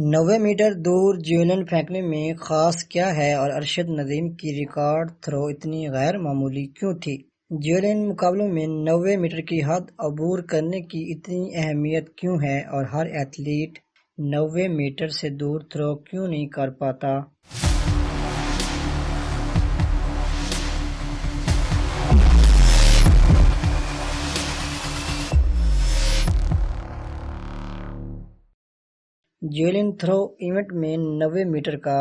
90 metre دور javelin پھینکنے میں خاص کیا ہے اور ارشد ندیم کی ریکارڈ تھرو اتنی غیر معمولی کیوں تھی؟ جیولن مقابلوں میں 90 میٹر کی حد عبور کرنے کی اتنی اہمیت کیوں ہے اور ہر ایتھلیٹ 90 میٹر سے دور تھرو کیوں نہیں کر پاتا؟ جیولن تھرو ایونٹ میں 90 میٹر کا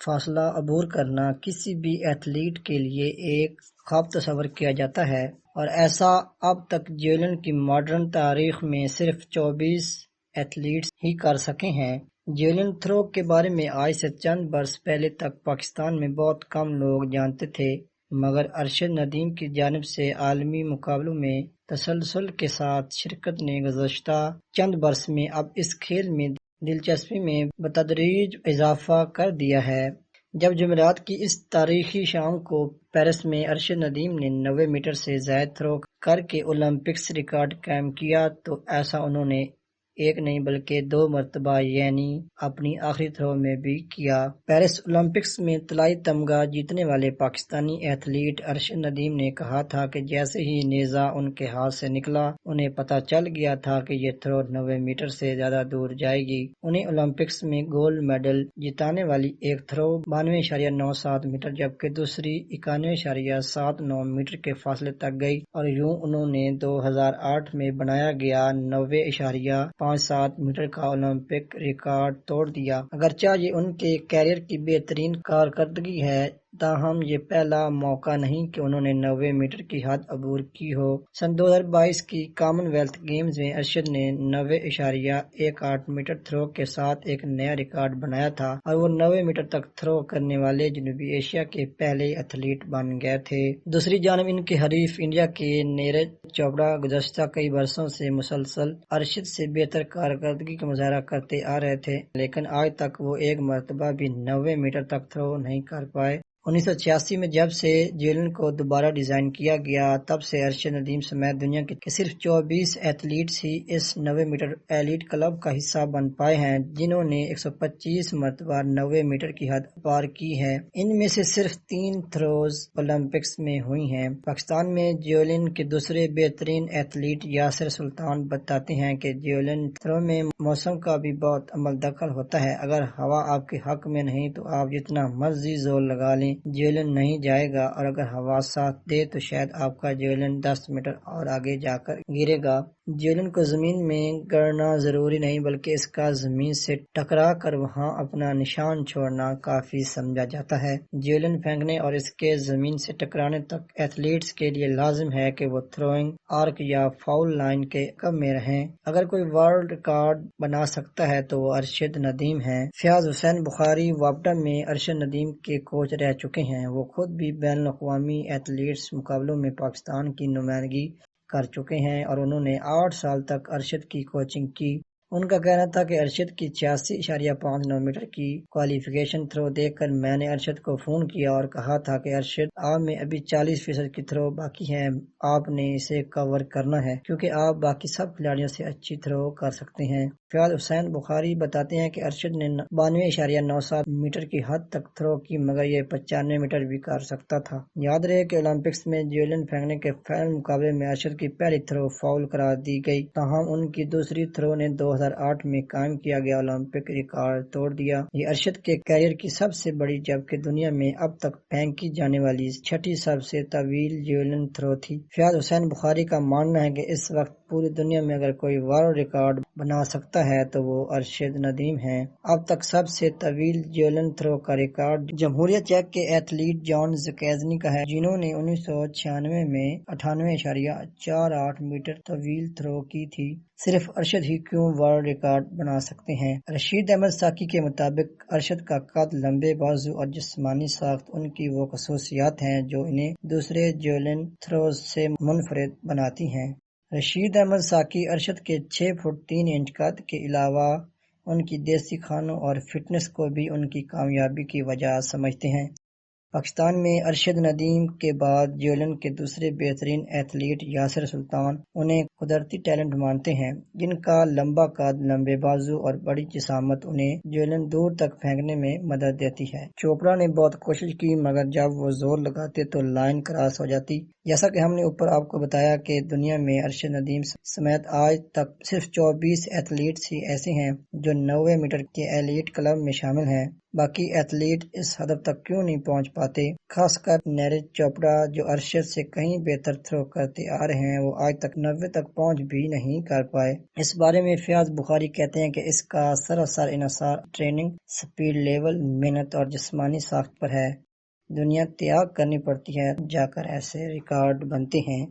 فاصلہ عبور کرنا کسی بھی ایتھلیٹ کے لیے ایک خواب تصور کیا جاتا ہے، اور ایسا اب تک جیولن کی ماڈرن تاریخ میں صرف 24 ایتھلیٹس ہی کر سکے ہیں۔ جیولن تھرو کے بارے میں آج سے چند برس پہلے تک پاکستان میں بہت کم لوگ جانتے تھے، مگر ارشد ندیم کی جانب سے عالمی مقابلوں میں تسلسل کے ساتھ شرکت نے گزشتہ چند برس میں اب اس کھیل میں دلچسپی میں بتدریج اضافہ کر دیا ہے۔ جب جمعرات کی اس تاریخی شام کو پیرس میں ارشد ندیم نے 90 میٹر سے زائد تھرو کر کے اولمپکس ریکارڈ قائم کیا تو ایسا انہوں نے ایک نہیں بلکہ 2 مرتبہ یعنی اپنی آخری تھرو میں بھی کیا۔ پیرس اولمپکس میں طلائی تمغہ جیتنے والے پاکستانی ایتھلیٹ ارشد ندیم نے کہا تھا کہ جیسے ہی نیزہ ان کے ہاتھ سے نکلا انہیں پتہ چل گیا تھا کہ یہ تھرو 90 میٹر سے زیادہ دور جائے گی۔ انہیں اولمپکس میں گولڈ میڈل جتانے والی ایک تھرو 92.97 میٹر جبکہ دوسری 91.79 میٹر کے فاصلے تک گئی، اور یوں انہوں نے 2008 میں بنایا گیا 90.57 میٹر کا اولمپک ریکارڈ توڑ دیا۔ اگرچہ یہ ان کے کیریئر کی بہترین کارکردگی ہے، تاہم یہ پہلا موقع نہیں کہ انہوں نے 90 میٹر کی حد عبور کی ہو۔ سن 2022 کی کامن ویلتھ گیمز میں ارشد نے 90.18 میٹر تھرو کے ساتھ ایک نیا ریکارڈ بنایا تھا، اور وہ 90 میٹر تک تھرو کرنے والے جنوبی ایشیا کے پہلے ایتھلیٹ بن گئے تھے۔ دوسری جانب ان کے حریف انڈیا کے نیرج چوپڑا گزشتہ کئی برسوں سے مسلسل ارشد سے بہتر کارکردگی کا مظاہرہ کرتے آ رہے تھے، لیکن آج تک وہ ایک مرتبہ بھی 90 میٹر تک تھرو نہیں کر پائے۔ 1986 میں جب سے جیولن کو دوبارہ ڈیزائن کیا گیا، تب سے ارشد ندیم سمیت دنیا کے صرف 24 ایتھلیٹس ہی اس 90 میٹر ایلیٹ کلب کا حصہ بن پائے ہیں، جنہوں نے 125 مرتبہ 90 میٹر کی حد پار کی ہے۔ ان میں سے صرف 3 تھروز اولمپکس میں ہوئی ہیں۔ پاکستان میں جیولن کے دوسرے بہترین ایتھلیٹ یاسر سلطان بتاتے ہیں کہ جیولن تھرو میں موسم کا بھی بہت عمل دخل ہوتا ہے۔ اگر ہوا آپ کے حق میں نہیں تو آپ جتنا مرضی زور لگا لیں، جیولن نہیں جائے گا، اور اگر ہوا ساتھ دے تو شاید آپ کا جیولن 10 میٹر اور آگے جا کر گرے گا۔ جیولن کو زمین میں گڑنا ضروری نہیں بلکہ اس کا زمین سے ٹکرا کر وہاں اپنا نشان چھوڑنا کافی سمجھا جاتا ہے۔ جیولن پھینکنے اور اس کے زمین سے ٹکرانے تک ایتھلیٹس کے لیے لازم ہے کہ وہ تھروئنگ آرک یا فاؤل لائن کے عقب میں رہیں۔ اگر کوئی ورلڈ ریکارڈ بنا سکتا ہے تو وہ ارشد ندیم ہیں۔ فیاض حسین بخاری وابڈا میں ارشد ندیم کے کوچ رہ چکے ہیں۔ وہ خود بھی بین الاقوامی ایتھلیٹس مقابلوں میں پاکستان کی نمائندگی کر چکے ہیں، اور انہوں نے 8 سال تک ارشد کی کوچنگ کی۔ ان کا کہنا تھا کہ ارشد کی 86.59 میٹر کی کوالیفیکیشن تھرو دیکھ کر میں نے ارشد کو فون کیا اور کہا تھا کہ ارشد، آپ میں ابھی 40% کی تھرو باقی ہے، آپ نے اسے کور کرنا ہے کیونکہ آپ باقی سب کھلاڑیوں سے اچھی تھرو کر سکتے ہیں۔ فیاض حسین بخاری بتاتے ہیں کہ ارشد نے 92.97 میٹر کی حد تک تھرو کی، مگر یہ 95 میٹر بھی کر سکتا تھا۔ یاد رہے کہ اولمپکس میں جیولن پھینکنے کے فائنل مقابلے میں ارشد کی پہلی تھرو فاؤل قرار دی گئی، تاہم ان کی دوسری تھرو نے 2008 میں قائم کیا گیا اولمپک ریکارڈ توڑ دیا۔ یہ ارشد کے کیریئر کی سب سے بڑی جبکہ دنیا میں اب تک پھینکی جانے والی 6ٹھی سب سے طویل جیولن تھرو تھی۔ فیاض حسین بخاری کا ماننا ہے کہ اس وقت پوری دنیا میں اگر کوئی ورلڈ ریکارڈ بنا سکتا ہے تو وہ ارشد ندیم ہیں۔ اب تک سب سے طویل جیولن تھرو کا ریکارڈ جمہوریہ چیک کے ایتھلیٹ جان زکیزنی کا ہے، جنہوں نے 1996 میں 98.48 میٹر طویل تھرو کی تھی۔ صرف ارشد ہی کیوں ورلڈ ریکارڈ بنا سکتے ہیں؟ رشید احمد ساقی کے مطابق ارشد کا قد، لمبے بازو اور جسمانی ساخت ان کی وہ خصوصیات ہیں جو انہیں دوسرے جیولن تھروز سے منفرد بناتی ہیں۔ رشید احمد ساقی ارشد کے 6 فٹ 3 انچ قد کے علاوہ ان کی دیسی کھانوں اور فٹنس کو بھی ان کی کامیابی کی وجہ سمجھتے ہیں۔ پاکستان میں ارشد ندیم کے بعد جیولن کے دوسرے بہترین ایتھلیٹ یاسر سلطان انہیں قدرتی ٹیلنٹ مانتے ہیں، جن کا لمبا قد، لمبے بازو اور بڑی جسامت انہیں جیولن دور تک پھینکنے میں مدد دیتی ہے۔ چوپڑا نے بہت کوشش کی مگر جب وہ زور لگاتے تو لائن کراس ہو جاتی۔ جیسا کہ ہم نے اوپر آپ کو بتایا کہ دنیا میں ارشد ندیم سمیت آج تک صرف 24 ایتھلیٹس ہی ایسے ہیں جو 90 میٹر کے ایلیٹ کلب میں شامل ہیں۔ باقی ایتھلیٹ اس حد تک کیوں نہیں پہنچ پاتے، خاص کر نیرج چوپڑا جو ارشد سے کہیں بہتر تھرو کرتے آ رہے ہیں، وہ آج تک 90 تک پہنچ بھی نہیں کر پائے۔ اس بارے میں فیاض بخاری کہتے ہیں کہ اس کا سراسر انحصار ٹریننگ، سپیڈ لیول، محنت اور جسمانی ساخت پر ہے۔ دنیا تیاگ کرنی پڑتی ہے جا کر ایسے ریکارڈ بنتے ہیں۔